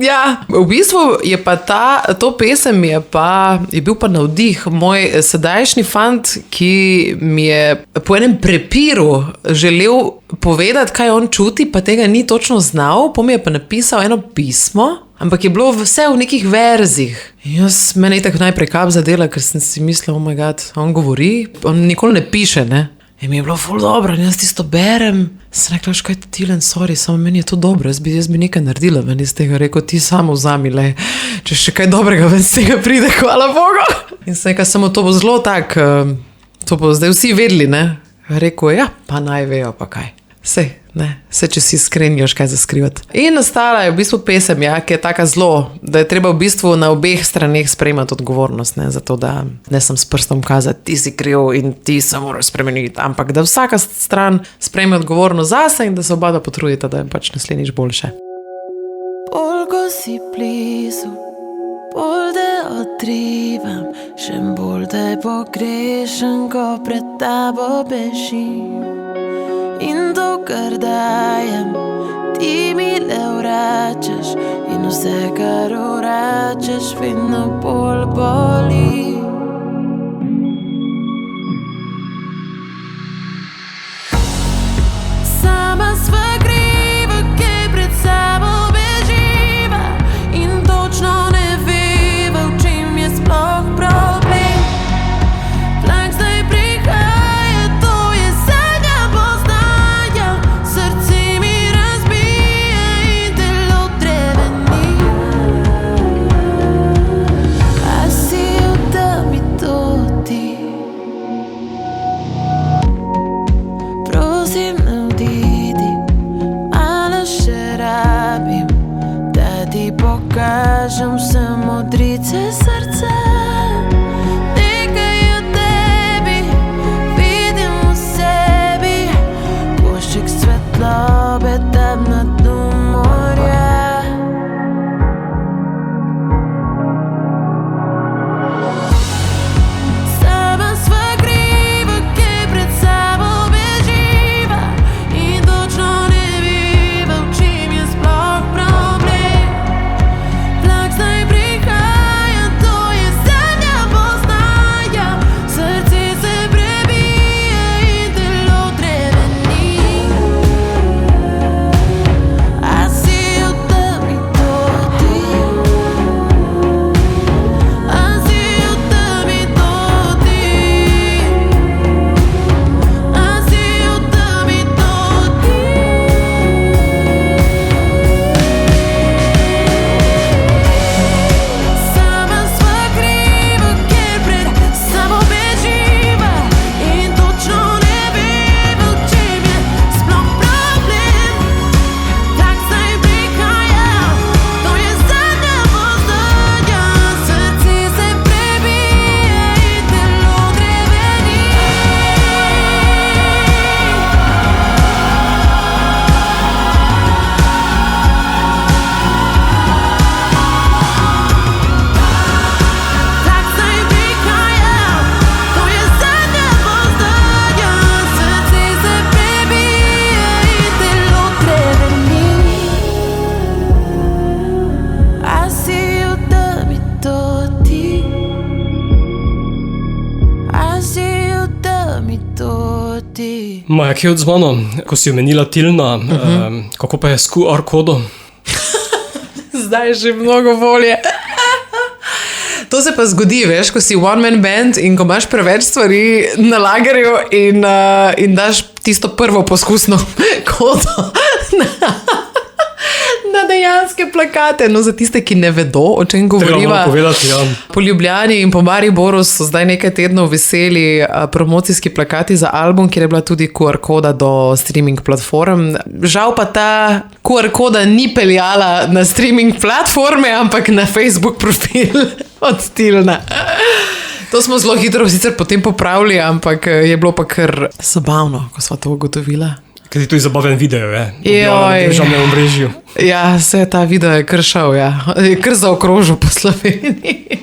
Ja. V bistvu je pa to pesem je bil pa navdih. Moj sedajšnji fant, ki mi je po enem prepiru želel povedati, kaj on čuti, pa tega ni točno znal, pa mi je pa napisal eno pismo, ampak je bilo vse v nekih verzih. Mene je tako najprej kap zadela, ker sem si mislila, oh my god, on govori, on nikoli ne piše, ne. In mi je bilo ful dobro, in jaz tisto berem. Sem rekla, kaj ti Tilen, sorry, samo meni je to dobro, jaz bi nekaj naredila, meni iz tega rekel, ti samo vzami, le, če še kaj dobrega ven z tega pride, hvala Bogu. In sem rekla, samo to bo zelo tak, to bo zdaj vsi vedeli, ne. Rekel, ja, pa naj vejo, pa kaj. Saj, če si iskren, još kaj zaskrivati. In nastala je v bistvu pesem, ki je taka zelo, da je treba v bistvu na obeh straneh sprejemati odgovornost, ne, zato da ne sem s prstom kazati, ti si kriv in ti se moraš spremeniti, ampak da vsaka stran sprejme odgovornost zase in da se oba potrudita, da je pač naslednjič boljše. Bolj ko si blizu, bolj te odrivam, še bolj te pogrešam, ko pred tabo bežim. In to, kar dajem, ti mi le vračaš, in vse, kar vračaš, vedno bolj boli. Sama sva kriva, kaj pred sabo beživa, in točno ne veva, v čem je sploh problem. Pokažem vse modrice srca, nekaj o tebi, vidim v sebi, košček svetlobe tam na dnu morja. Sama sva kriva, kaj pred sabo beživa, in točno ne veva, v čem je sploh problem. Maja, kje odzvano, ko si omenila Tilna, kako pa je s QR kodo? Zdaj je že mnogo bolje. To se pa zgodi, veš, ko si one man band in ko imaš preveč stvari na lagerju in daš tisto prvo poskusno kodo na dejanske plakate. No, za tiste, ki ne vedo, o čem Treba govoriva. malo povedati, ja. Po Ljubljani in po Mariboru so zdaj nekaj tednov veseli promocijski plakati za album, kjer je bila tudi QR koda do streaming platform. Žal pa ta QR koda ni peljala na streaming platforme, ampak na Facebook profil od Tilna. To smo zelo hitro sicer potem popravili, ampak je bilo pa kar zabavno, ko sva to ugotovila. Ker je tudi zabaven video, je. Joj. Na državnem omrežju. Ja, vse ta video je kar šel, ja. Je kar zaokrožil po Sloveniji.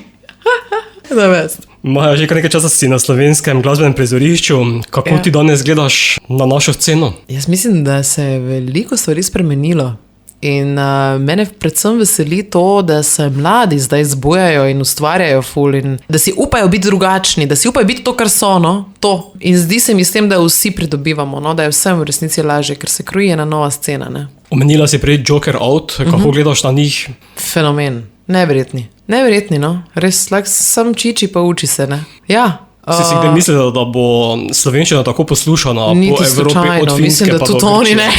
Da vest. Maja, že kar nekaj časa si na slovenskem glasbenem prizorišču. Kako ti danes gledaš na našo sceno? Jaz mislim, da se je veliko stvari spremenilo. In mene predvsem veseli to, da se mladi zdaj zbujajo in ustvarjajo ful in da si upajo biti drugačni, da si upajo biti to, kar so, no, to. In zdi se mi s tem, da vsi pridobivamo, no, da je vsem v resnici lažje, ker se kruje ena nova scena, ne. Omenila si prej Joker Out, kako gledaš na njih? Fenomen, neverjetni. Neverjetni, no, res, sam čiči pa uči se, ne. Ja. Si kdaj mislila, da bo slovenščina tako poslušana po Niti Evropi slučajno, od Finske mislim, da pa do tudi oni Grčije? ne.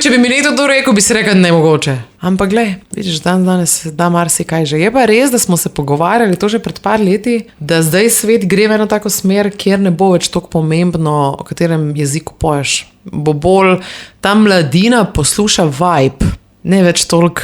Če bi mi nekdo to rekel, bi si rekel, nemogoče. Ampak glej, vidiš, danes da marsikaj že. Je pa res, da smo se pogovarjali to že pred par leti, da zdaj svet gre v eno tako smer, kjer ne bo več tako pomembno, o katerem jeziku poješ. Bo bolj ta mladina posluša vibe, ne več toliko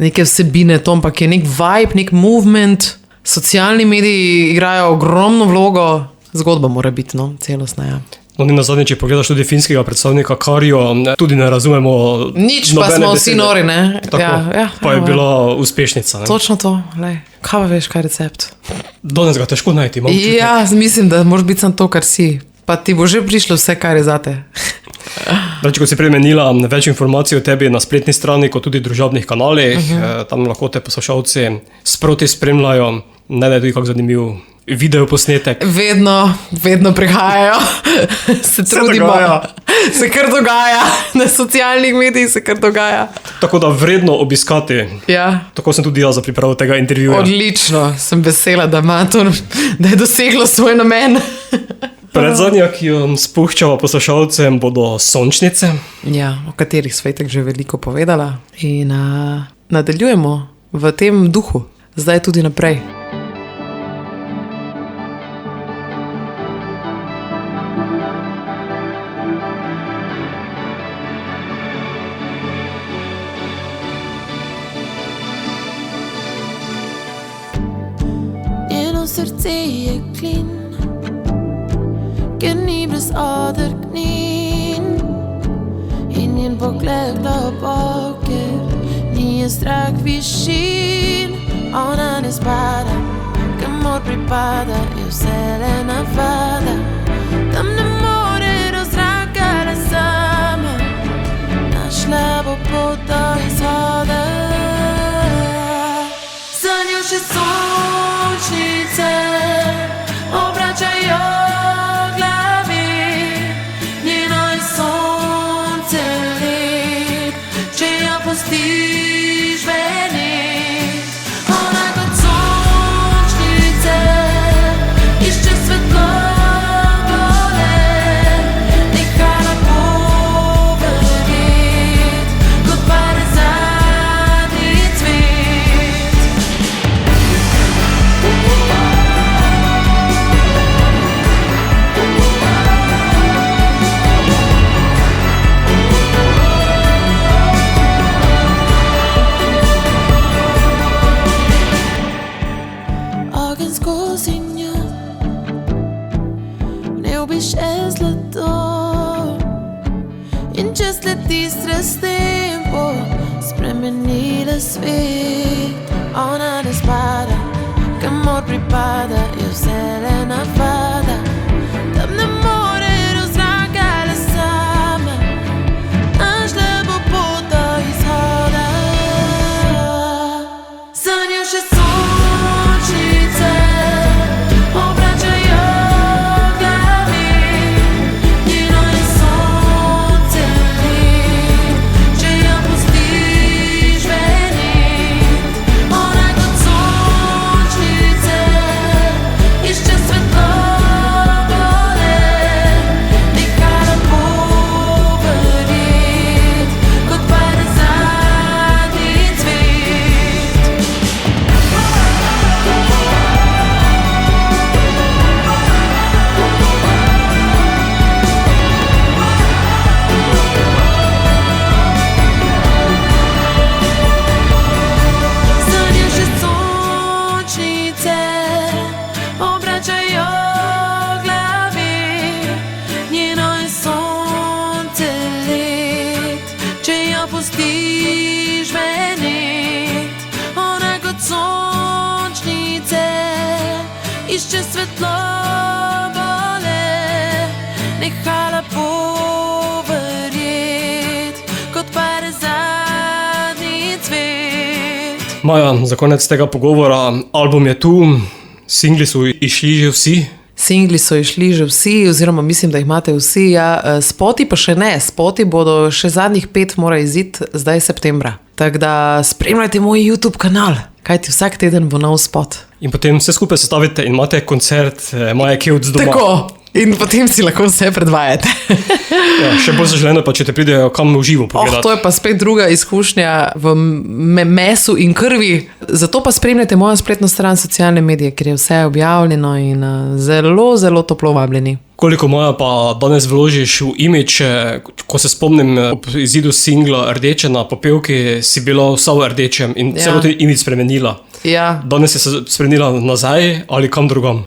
neke vsebine, to, ampak je nek vibe, nek movement. Socialni mediji igrajo ogromno vlogo, zgodba mora biti, no, celostna, ja. No, ni nazadnje, če pogledaš tudi finskega predstavnika Karjo, tudi ne razumemo Nič, pa smo vsi nori, ne? Tako, pa je bila uspešnica, ne? Točno to, lej. Kaj pa veš, kaj je recept? Danes ga težko najti, imam občutek. Ja, mislim, da moraš biti samo to, kar si. Pa ti bo že prišlo vse, kar je zate. Če kot si prej menila, več informacij o tebi na spletni strani, kot tudi družabnih kanalih, tam lahko te poslušalci sproti spremljajo, ne da je tudi kak zanimiv video posnetek. Vedno prihajajo, se trudimo. Se kar dogaja, na socialnih medijih se kar dogaja. Tako da vredno obiskati. Ja. Tako sem tudi jaz za pripravo tega intervjuja. Odlično, sem vesela, da ima to, da je doseglo svoj namen. Predzadnja, ki jo spuščava poslušalcem, bodo Sončnice. Ja, o katerih sva itak že veliko povedala. In nadaljujemo v tem duhu, zdaj tudi naprej. Njeno srce je klin, ker ni brez odrknin, in njen pogled globok, ker ni je strah višin. Ona ne spada, kamor pripada, je vsele navada. Tam ne more do zraka, le sama našla bo pot do izhoda. Za njo še sončnice obračajo glavi, njeno je sonce let, če jo pustiš venit. Ona kot sončnice išče svetlobole, nehala povedit, kot pade zadnji cvet. Ogenj skozi njo, v nebi še zlato, in če sledi strastem, bo spremenila svet. Ona ne spada, kamor pripada, je vsele navada. Tam ne more do zraka, le sama našla bo pot do izhoda. Za njo še sončnice obračajo glavi, njeno je sonce let, če jo pustiš venit. Ona kot sončnice išče svetlobole, če svetlobo le nehala poverjet, kot parezadni cvet. Maja, za konec tega pogovora, album je tu, singli so išli že vsi. Singli so išli že vsi, oziroma mislim, da jih imate vsi. Ja. Spoti pa še ne, spoti bodo še zadnjih 5 mora iziti zdaj septembra. Tako da spremljajte moj YouTube kanal, kajti vsak teden bo nov spot. In potem vse skupaj sestavite in imate koncert Maje Kevc doma. Tako, in potem si lahko vse predvajate. Ja, še bolj zaželeno pa, če te pridejo kam v živo pogledati. To je pa spet druga izkušnja v mesu in krvi. Zato pa spremljajte mojo spletno stran socialne medije, kjer je vse objavljeno in zelo, zelo toplo vabljeni. Koliko Maja pa danes vložiš v imidž, ko se spomnim ob izidu singla Rdeče na popevki, si bila vsa v rdečem in celo ti imidž spremenila. Ja. Danes si se spremenila nazaj ali kam drugam?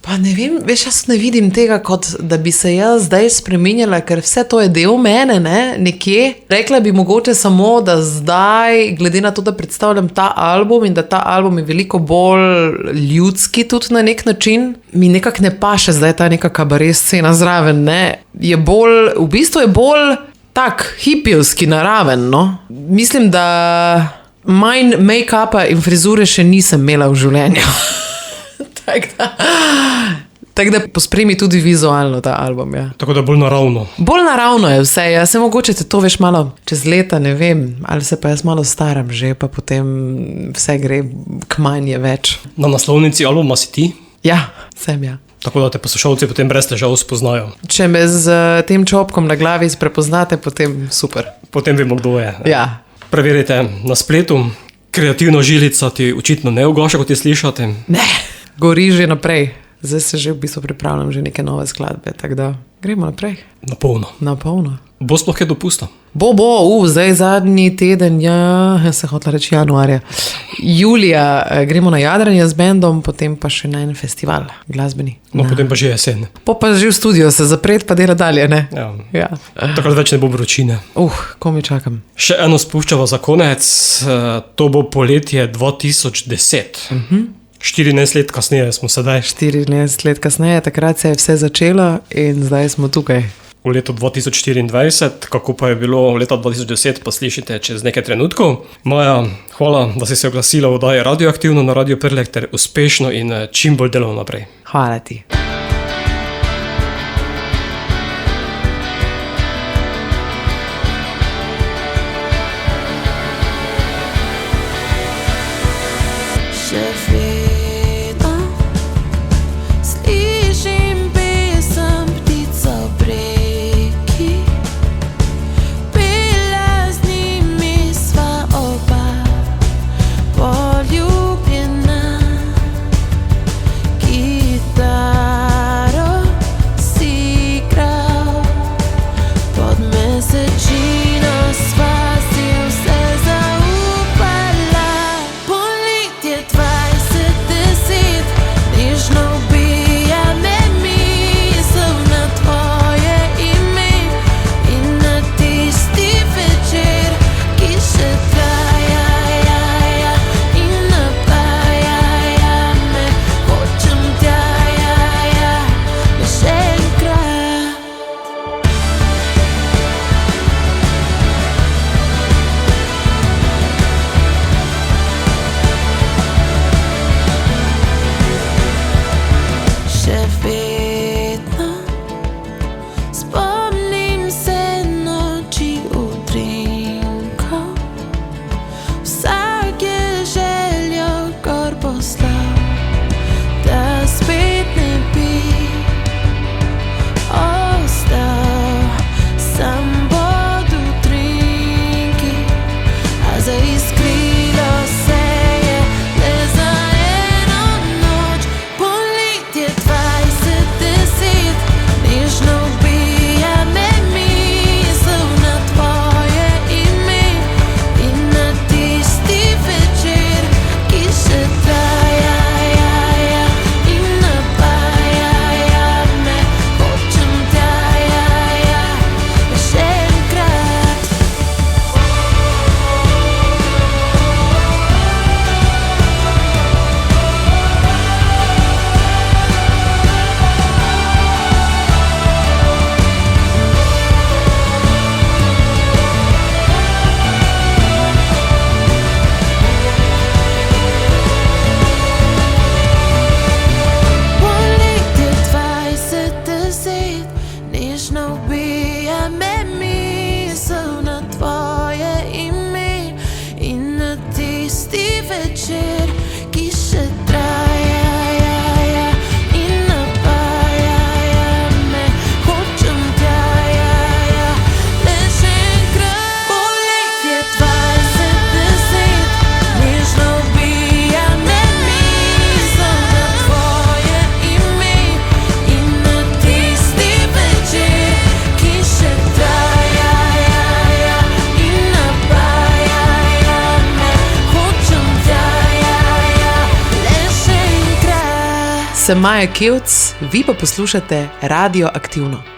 Pa ne vem, veš, jaz ne vidim tega, kot da bi se jaz zdaj spremenjala, ker vse to je del mene, ne, nekje. Rekla bi mogoče samo, da zdaj, glede na to, da predstavljam ta album in da ta album je veliko bolj ljudski tudi na nek način, mi nekako ne paše zdaj ta neka kabaret scena zraven, ne. Je bolj, v bistvu je bolj tak hipijevski naraven, no. Mislim, da manj make-upa in frizure še nisem imela v življenju. Tako da pospremi tudi vizualno ta album, ja. Tako da bolj naravno. Bolj naravno je vse, ja. Se mogoče te to veš malo čez leta, ne vem, ali se pa jaz malo staram že, pa potem vse gre k manje več. Na naslovnici albuma si ti? Ja, sem, ja. Tako da te poslušalci potem brez težav spoznajo. Če me z tem čopkom na glavi prepoznate, potem super. Potem vemo, kdo je. Ja. Preverite na spletu. Kreativna žilica ti očitno ne ugaša, kot je slišati. Ne. Gori že naprej. Zdaj se že v bistvu pripravljam že neke nove skladbe, tako da gremo naprej. Na polno. Na polno. Bo sploh kaj dopusta? Zdaj zadnji teden, ja, se hotela reči januarja. Julija gremo na jadranje z bendom, potem pa še na en festival glasbeni. No, potem pa že jesen. Pa že v studio se zapret, pa dela dalje, ne? Ja. Takrat več ne bo vročine. Komaj čakam. Še eno spuščava za konec, to bo poletje 2010. 14 let kasneje smo sedaj. 14 let kasneje, takrat se je vse začelo in zdaj smo tukaj. V letu 2024, kako pa je bilo leta 2010, pa slišite čez nekaj trenutkov. Maja, hvala, da si se oglasila v oddaji Radioaktivno na Radio Prlek ter uspešno in čim bolj delovno naprej. Hvala ti. Poljubljena, kitara. sem Maja Kevc, vi pa poslušate Radio Aktivno.